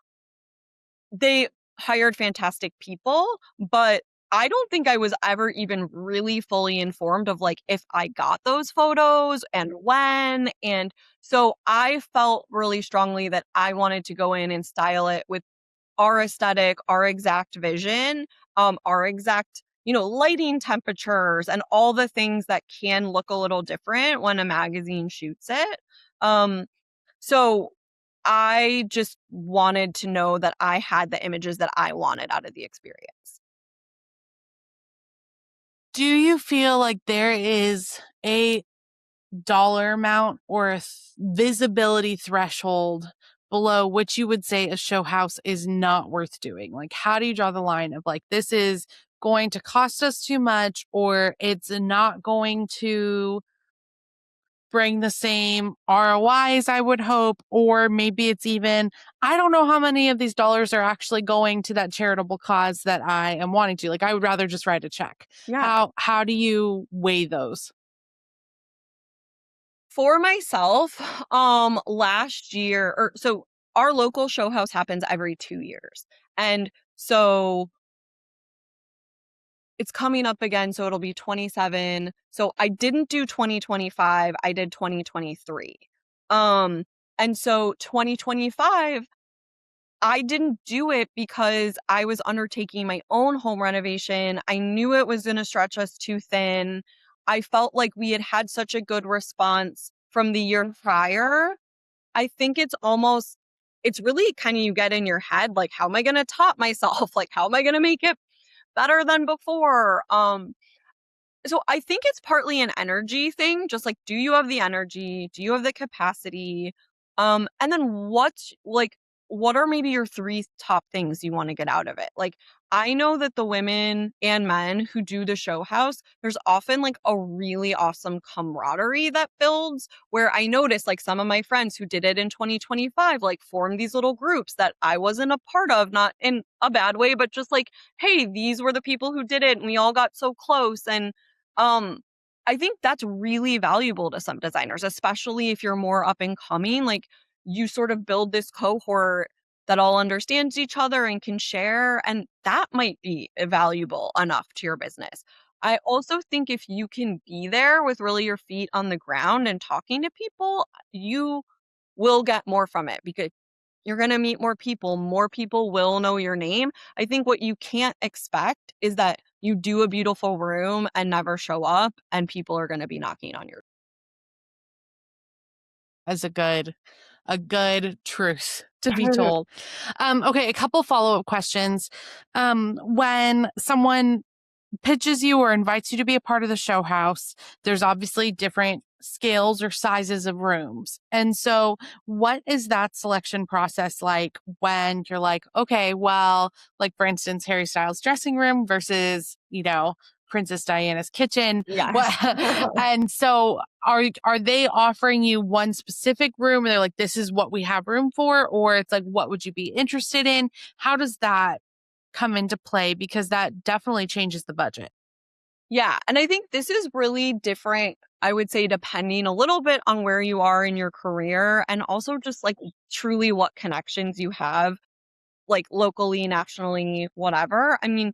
they hired fantastic people, but I don't think I was ever even really fully informed of like if I got those photos and when. And so I felt really strongly that I wanted to go in and style it with our aesthetic, our exact vision, our exact, lighting temperatures and all the things that can look a little different when a magazine shoots it. Um, so I just wanted to know that I had the images that I wanted out of the experience. Do you feel like there is a dollar amount or a visibility threshold below which you would say a show house is not worth doing? Like, how do you draw the line of like, this is going to cost us too much or it's not going to bring the same ROIs, I would hope, or maybe it's even, I don't know how many of these dollars are actually going to that charitable cause that I am wanting to. Like, I would rather just write a check. Yeah. How do you weigh those? For myself, last year, or so our local show house happens every 2 years. And so it's coming up again. So it'll be 27. So I didn't do 2025. I did 2023. Um, and so 2025, I didn't do it because I was undertaking my own home renovation. I knew it was going to stretch us too thin. I felt like we had had such a good response from the year prior. I think it's really kind of you get in your head, like, how am I going to top myself? Like, how am I going to make it better than before? So I think it's partly an energy thing, just like, do you have the energy? Do you have the capacity? And then what are maybe your three top things you want to get out of it? Like, I know that the women and men who do the show house, there's often like a really awesome camaraderie that builds where I noticed like some of my friends who did it in 2025, like formed these little groups that I wasn't a part of, not in a bad way, but just like, hey, these were the people who did it and we all got so close. And um, I think that's really valuable to some designers, especially if you're more up and coming. Like, you sort of build this cohort that all understands each other and can share, and that might be valuable enough to your business. I also think if you can be there with really your feet on the ground and talking to people, you will get more from it because you're going to meet more people. More people will know your name. I think what you can't expect is that you do a beautiful room and never show up and people are going to be knocking on your As a good truth to be door. told. Okay, a couple follow-up questions. When someone pitches you or invites you to be a part of the show house, there's obviously different scales or sizes of rooms. And so, what is that selection process like when you're like, okay, well, like for instance, Harry Styles' dressing room versus, Princess Diana's kitchen. What Yes. and so are they offering you one specific room and they're like, this is what we have room for? Or it's like, what would you be interested in? How does that come into play? Because that definitely changes the budget. Yeah, and I think this is really different, I would say, depending a little bit on where you are in your career and also just like truly what connections you have, like locally, nationally, whatever. I mean,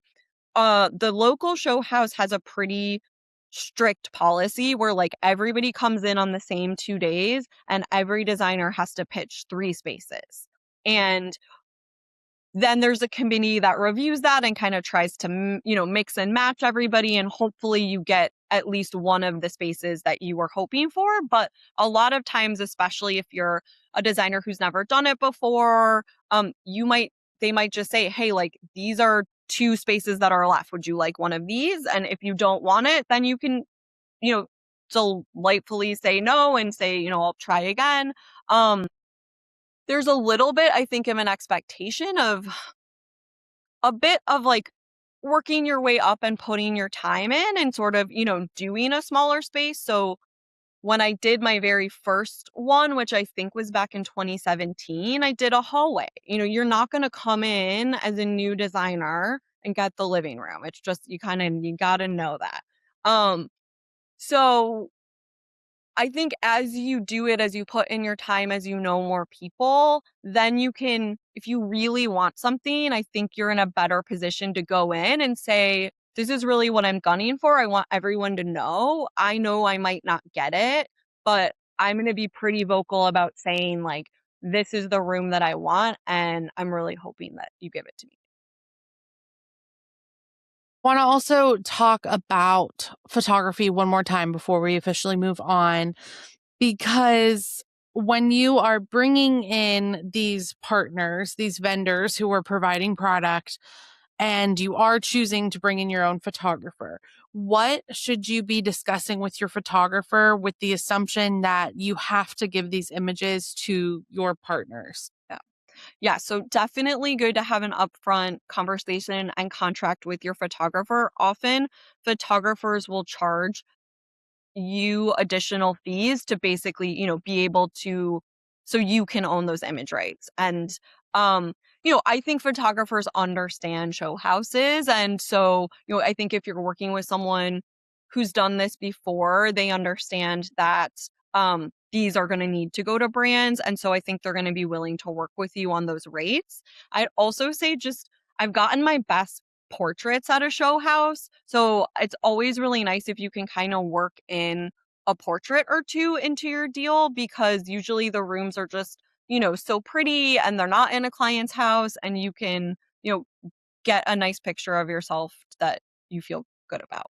the local show house has a pretty strict policy where like everybody comes in on the same 2 days and every designer has to pitch 3 spaces. And then there's a committee that reviews that and kind of tries to, mix and match everybody. And hopefully you get at least one of the spaces that you were hoping for. But a lot of times, especially if you're a designer who's never done it before, they might just say, hey, like these are 2 spaces that are left. Would you like one of these? And if you don't want it, then you can, you know, delightfully say no and say, I'll try again. Um, there's a little bit, I think, of an expectation of a bit of like working your way up and putting your time in and sort of, doing a smaller space. So when I did my very first one, which I think was back in 2017, I did a hallway. You're not going to come in as a new designer and get the living room. It's just you got to know that. Um so I think as you do it, as you put in your time, as you know more people, then you can, if you really want something, I think you're in a better position to go in and say, this is really what I'm gunning for. I want everyone to know. I know I might not get it, but I'm going to be pretty vocal about saying, like, this is the room that I want. And I'm really hoping that you give it to me. Want to also talk about photography one more time before we officially move on, because when you are bringing in these partners, these vendors who are providing product, and you are choosing to bring in your own photographer, what should you be discussing with your photographer with the assumption that you have to give these images to your partners? Yeah, so definitely good to have an upfront conversation and contract with your photographer. Often, photographers will charge you additional fees to basically, be able to, so you can own those image rights. And I think photographers understand show houses. And so, I think if you're working with someone who's done this before, they understand that these are going to need to go to brands. And so I think they're going to be willing to work with you on those rates. I'd also say just I've gotten my best portraits at a show house. So it's always really nice if you can kind of work in a portrait or two into your deal, because usually the rooms are just, so pretty and they're not in a client's house, and you can, get a nice picture of yourself that you feel good about.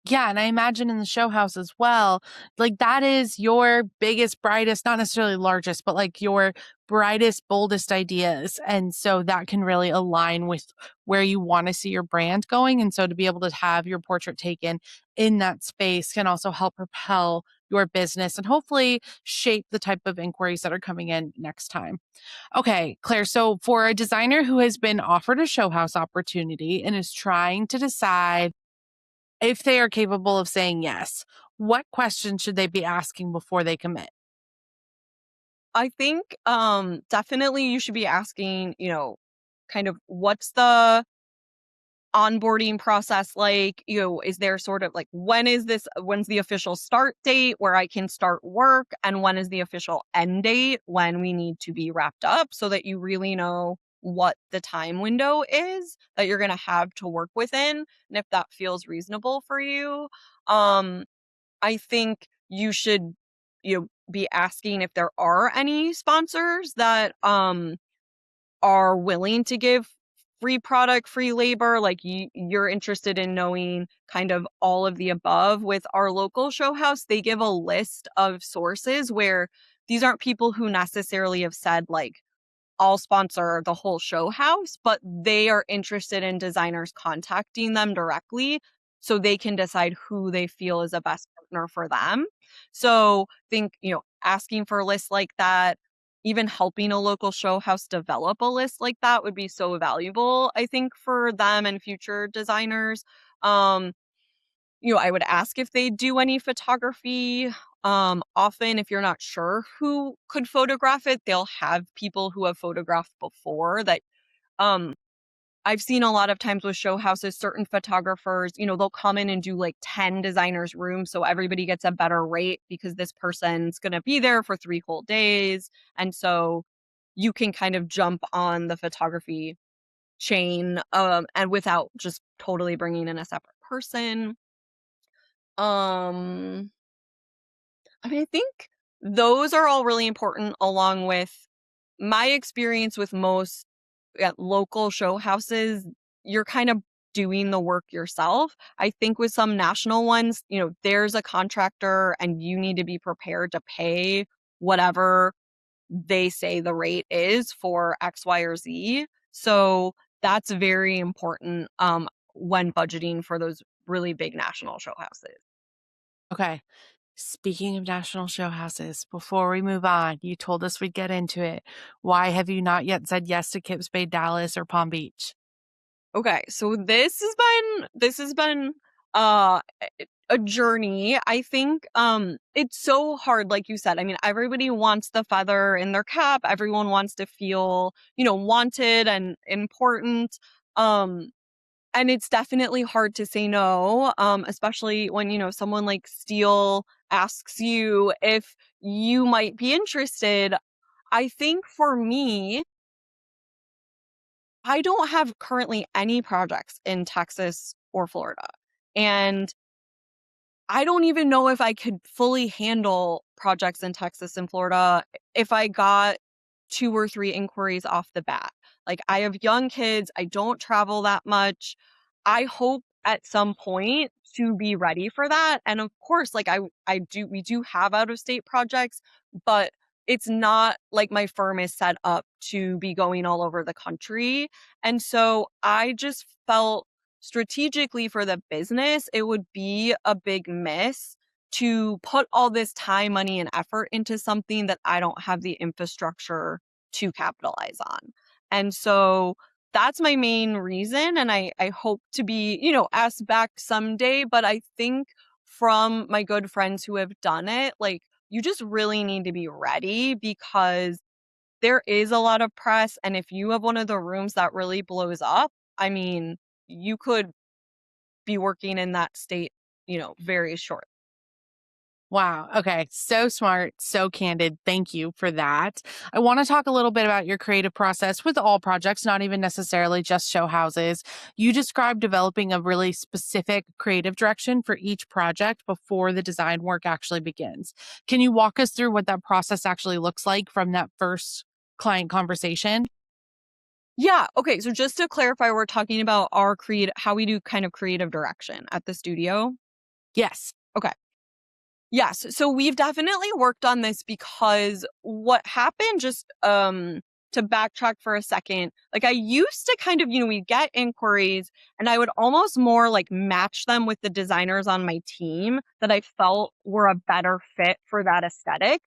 Yeah, and I imagine in the show house as well, like that is your biggest, brightest, not necessarily largest, but like your brightest, boldest ideas. And so that can really align with where you want to see your brand going. And so to be able to have your portrait taken in that space can also help propel your business and hopefully shape the type of inquiries that are coming in next time. Okay, Claire. So for a designer who has been offered a show house opportunity and is trying to decide if they are capable of saying yes, what questions should they be asking before they commit? I think definitely you should be asking, kind of what's the onboarding process like? Is there sort of like when's the official start date where I can start work, and when is the official end date when we need to be wrapped up, so that you really know what the time window is that you're going to have to work within, and if that feels reasonable for you. Um I think you should, be asking if there are any sponsors that are willing to give free product, free labor, like you're interested in knowing kind of all of the above. With our local show house, they give a list of sources where these aren't people who necessarily have said like, I'll sponsor the whole show house, but they are interested in designers contacting them directly. so they can decide who they feel is a best partner for them. So think, asking for lists like that, even helping a local show house develop a list like that would be so valuable, I think, for them and future designers. Um, I would ask if they do any photography. Often, if you're not sure who could photograph it, they'll have people who have photographed before that. Um, I've seen a lot of times with show houses, certain photographers, they'll come in and do like 10 designers' rooms so everybody gets a better rate because this person's going to be there for 3 whole days. And so you can kind of jump on the photography chain, and without just totally bringing in a separate person. Um, I think those are all really important, along with my experience with most local show houses. You're kind of doing the work yourself. I think with some national ones, there's a contractor and you need to be prepared to pay whatever they say the rate is for X, Y, or Z. So that's very important when budgeting for those really big national show houses. Okay. Speaking of national show houses, before we move on, you told us we'd get into it. Why have you not yet said yes to Kips Bay, Dallas, or Palm Beach? Okay, so this has been a journey. I think it's so hard, like you said. I mean, everybody wants the feather in their cap. Everyone wants to feel, wanted and important. Um and it's definitely hard to say no, especially when, someone like Steele asks you if you might be interested. I think for me, I don't have currently any projects in Texas or Florida. And I don't even know if I could fully handle projects in Texas and Florida if I got 2 or 3 inquiries off the bat. Like, I have young kids, I don't travel that much. I hope at some point to be ready for that. And of course, like we do have out of state projects, but it's not like my firm is set up to be going all over the country. And so I just felt strategically for the business, it would be a big miss to put all this time, money, and effort into something that I don't have the infrastructure to capitalize on. And so that's my main reason. And I hope to be, asked back someday. But I think from my good friends who have done it, like, you just really need to be ready because there is a lot of press. And if you have one of the rooms that really blows up, I mean, you could be working in that state, very short. Wow. Okay. So smart, so candid. Thank you for that. I want to talk a little bit about your creative process with all projects, not even necessarily just show houses. You described developing a really specific creative direction for each project before the design work actually begins. Can you walk us through what that process actually looks like from that first client conversation? Yeah. Okay. So just to clarify, we're talking about how we do kind of creative direction at the studio. Yes. Okay. Yes. So we've definitely worked on this because what happened, just to backtrack for a second, like I used to kind of, we get inquiries and I would almost more like match them with the designers on my team that I felt were a better fit for that aesthetic.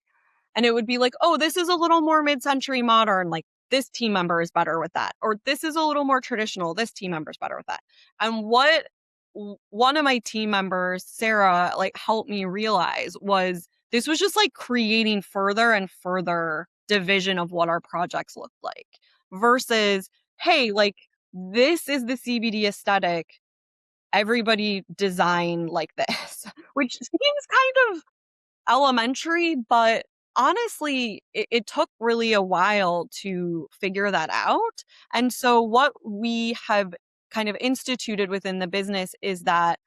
And it would be like, oh, this is a little more mid-century modern, like this team member is better with that. Or this is a little more traditional, this team member is better with that. And what one of my team members, Sarah, like helped me realize was this was just like creating further and further division of what our projects looked like versus, hey, like this is the CBD aesthetic. Everybody design like this, which seems kind of elementary, but honestly, it took really a while to figure that out. And so what we have kind of instituted within the business is that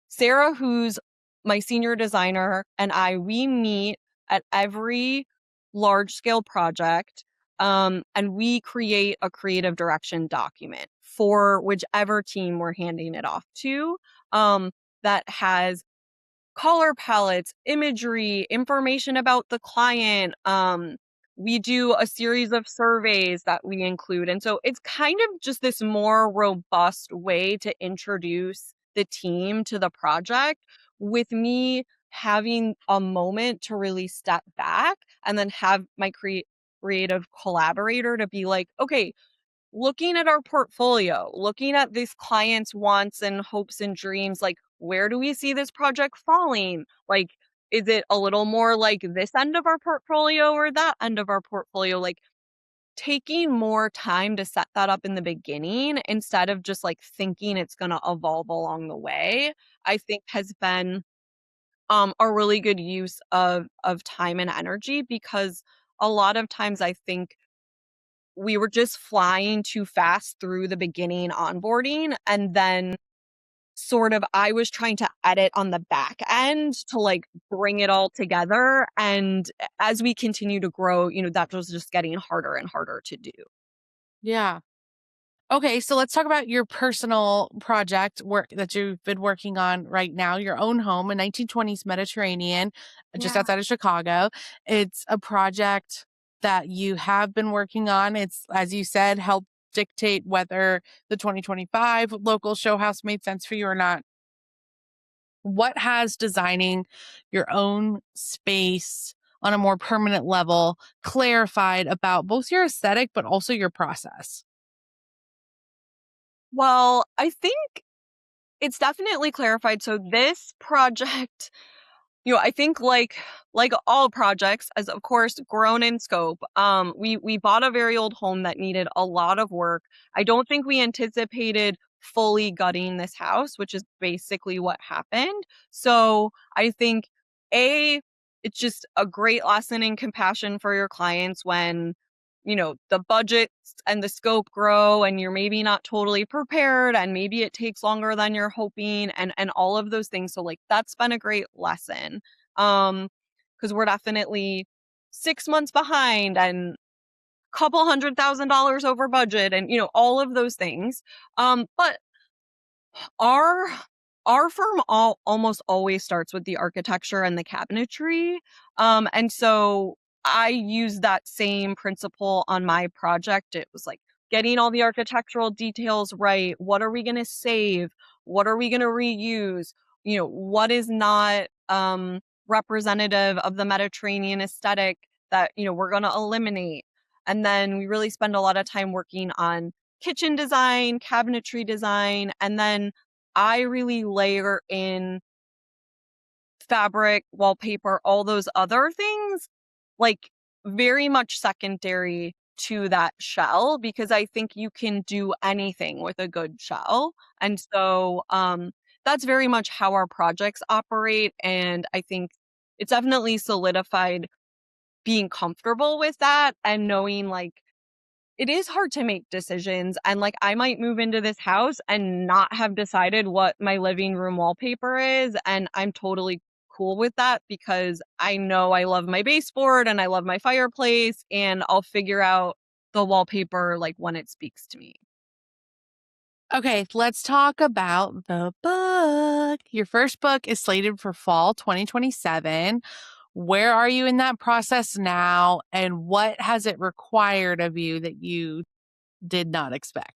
Sarah, who's my senior designer, and we meet at every large scale project, and we create a creative direction document for whichever team we're handing it off to, that has color palettes, imagery, information about the client. We do a series of surveys that we include. And so it's kind of just this more robust way to introduce the team to the project with me having a moment to really step back and then have my creative collaborator to be like, okay, looking at our portfolio, looking at these clients' wants and hopes and dreams, like, where do we see this project falling? Like, is it a little more like this end of our portfolio or that end of our portfolio? Like, taking more time to set that up in the beginning instead of just like thinking it's going to evolve along the way, I think has been a really good use of time and energy, because a lot of times I think we were just flying too fast through the beginning onboarding, and then sort of I was trying to edit on the back end to like bring it all together. And as we continue to grow, that was just getting harder and harder to do. Yeah. Okay, so let's talk about your personal project work that you've been working on right now, your own home, a 1920s Mediterranean just Yeah. outside of Chicago. It's a project that you have been working on. It's, as you said, helped dictate whether the 2025 local show house made sense for you or not. What has designing your own space on a more permanent level clarified about both your aesthetic but also your process? Well, I think it's definitely clarified. So this project, I think like all projects, as of course grown in scope. We bought a very old home that needed a lot of work. I don't think we anticipated fully gutting this house, which is basically what happened. So I think a it's just a great lesson in compassion for your clients when the budgets and the scope grow and you're maybe not totally prepared, and maybe it takes longer than you're hoping, and all of those things. So like that's been a great lesson. Because we're definitely 6 months behind and couple $100,000 over budget, and all of those things. But our our firm almost always starts with the architecture and the cabinetry. And so I use that same principle on my project. It was like getting all the architectural details right. What are we going to save? What are we going to reuse? What is not representative of the Mediterranean aesthetic that we're going to eliminate. And then we really spend a lot of time working on kitchen design, cabinetry design, and then I really layer in fabric, wallpaper, all those other things, like very much secondary to that shell, because I think you can do anything with a good shell. And so that's very much how our projects operate. And I think it's definitely solidified being comfortable with that and knowing like it is hard to make decisions, and like I might move into this house and not have decided what my living room wallpaper is, and I'm totally cool with that because I know I love my baseboard and I love my fireplace, and I'll figure out the wallpaper like when it speaks to me. Okay, let's talk about the book. Your first book is slated for fall 2027. Where are you in that process now? And what has it required of you that you did not expect?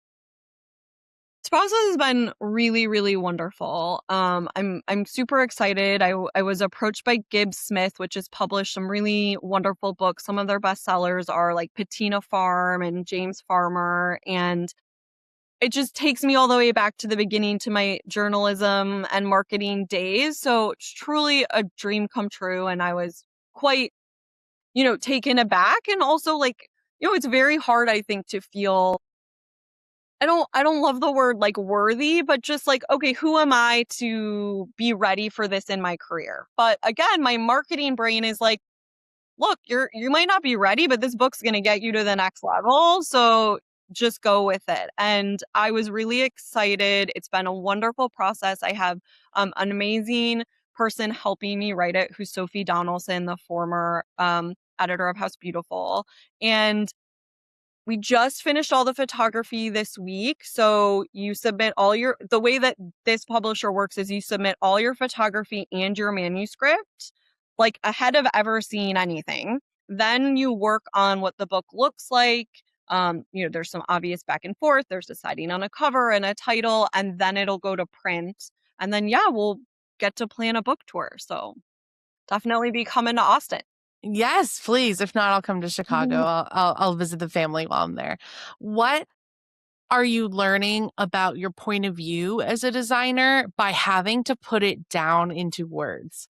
This process has been really, really wonderful. I'm super excited. I was approached by Gibbs Smith, which has published some really wonderful books. Some of their bestsellers are like Patina Farm and James Farmer, and it just takes me all the way back to the beginning to my journalism and marketing days. So it's truly a dream come true, and I was quite, taken aback, and also like, it's very hard, I think, to feel I don't love the word like worthy, but just like, okay, who am I to be ready for this in my career? But again, my marketing brain is like, look, you might not be ready, but this book's going to get you to the next level. So just go with it. And I was really excited. It's been a wonderful process. I have an amazing person helping me write it, who's Sophie Donaldson, the former editor of House Beautiful. And we just finished all the photography this week. So you submit the way that this publisher works is you submit all your photography and your manuscript like ahead of ever seeing anything. Then you work on what the book looks like. There's some obvious back and forth. There's deciding on a cover and a title, and then it'll go to print. And then, yeah, we'll get to plan a book tour. So definitely be coming to Austin. Yes, please. If not, I'll come to Chicago. I'll visit the family while I'm there. What are you learning about your point of view as a designer by having to put it down into words?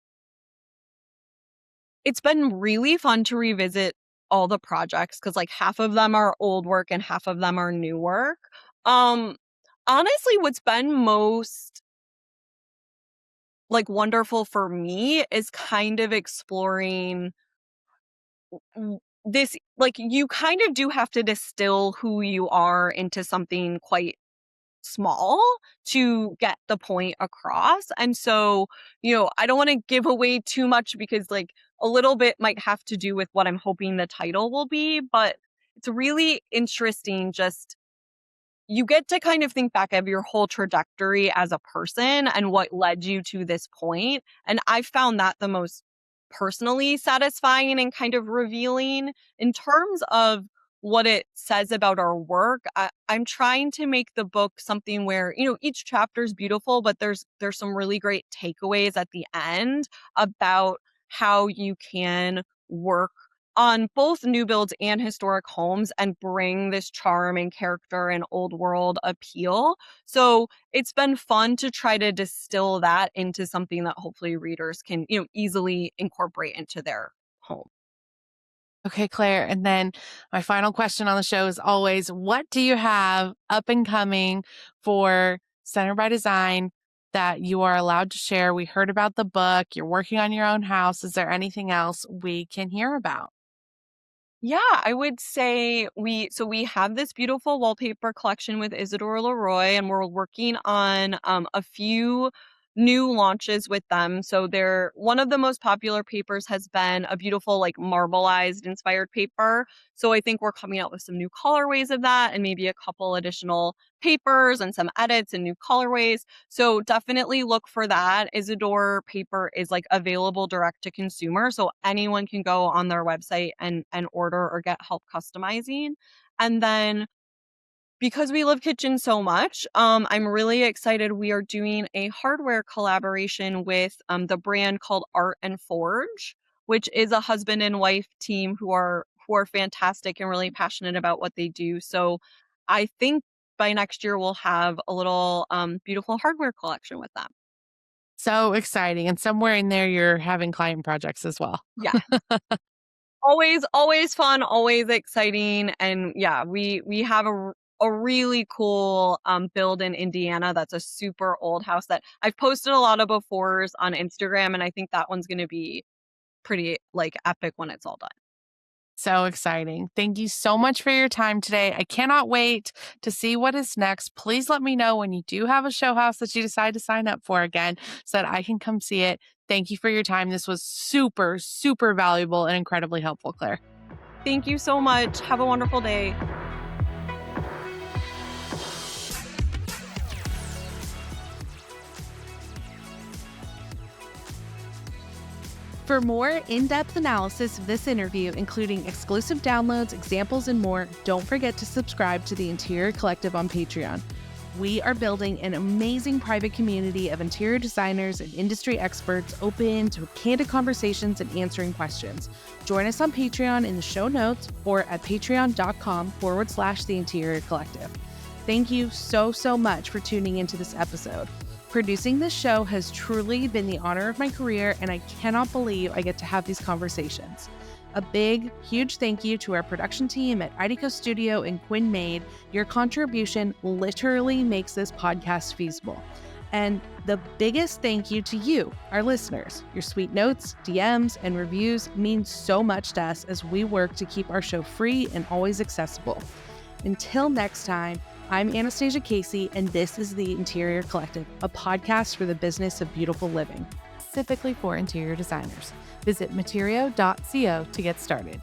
It's been really fun to revisit all the projects because like half of them are old work and half of them are new work. Um, Honestly, what's been most like wonderful for me is kind of exploring this, like you kind of do have to distill who you are into something quite small to get the point across. And so, I don't want to give away too much because like a little bit might have to do with what I'm hoping the title will be, but it's really interesting just you get to kind of think back of your whole trajectory as a person and what led you to this point. And I found that the most personally satisfying and kind of revealing in terms of what it says about our work. I'm trying to make the book something where, each chapter is beautiful, but there's some really great takeaways at the end about how you can work on both new builds and historic homes and bring this charm and character and old world appeal. So it's been fun to try to distill that into something that hopefully readers can, easily incorporate into their home. Okay, Claire. And then my final question on the show is always, what do you have up and coming for Center by Design that you are allowed to share? We heard about the book. You're working on your own house. Is there anything else we can hear about? Yeah, I would say we have this beautiful wallpaper collection with Isidore Leroy, and we're working on a few new launches with them. So they're one of the most popular papers has been a beautiful like marbleized inspired paper. So I think we're coming out with some new colorways of that and maybe a couple additional papers and some edits and new colorways. So definitely look for that. Isidore paper is like available direct to consumer. So anyone can go on their website and order or get help customizing. And then because we love kitchen so much, I'm really excited. We are doing a hardware collaboration with the brand called Art and Forge, which is a husband and wife team who are fantastic and really passionate about what they do. So I think by next year we'll have a little beautiful hardware collection with them. So exciting. And somewhere in there, you're having client projects as well. Yeah. Always fun, always exciting. And yeah, we have a really cool build in Indiana that's a super old house that I've posted a lot of befores on Instagram, and I think that one's gonna be pretty like epic when it's all done. So exciting. Thank you so much for your time today. I cannot wait to see what is next. Please let me know when you do have a show house that you decide to sign up for again so that I can come see it. Thank you for your time. This was super, super valuable and incredibly helpful, Claire. Thank you so much. Have a wonderful day. For more in-depth analysis of this interview, including exclusive downloads, examples, and more, don't forget to subscribe to the Interior Collective on Patreon. We are building an amazing private community of interior designers and industry experts open to candid conversations and answering questions. Join us on Patreon in the show notes or at patreon.com/The Interior Collective. Thank you so much for tuning into this episode. Producing this show has truly been the honor of my career, and I cannot believe I get to have these conversations. A big, huge thank you to our production team at IDECO Studio and Quinn Made. Your contribution literally makes this podcast feasible. And the biggest thank you to you, our listeners. Your sweet notes, DMs, and reviews mean so much to us as we work to keep our show free and always accessible. Until next time, I'm Anastasia Casey, and this is The Interior Collective, a podcast for the business of beautiful living, specifically for interior designers. Visit materio.co to get started.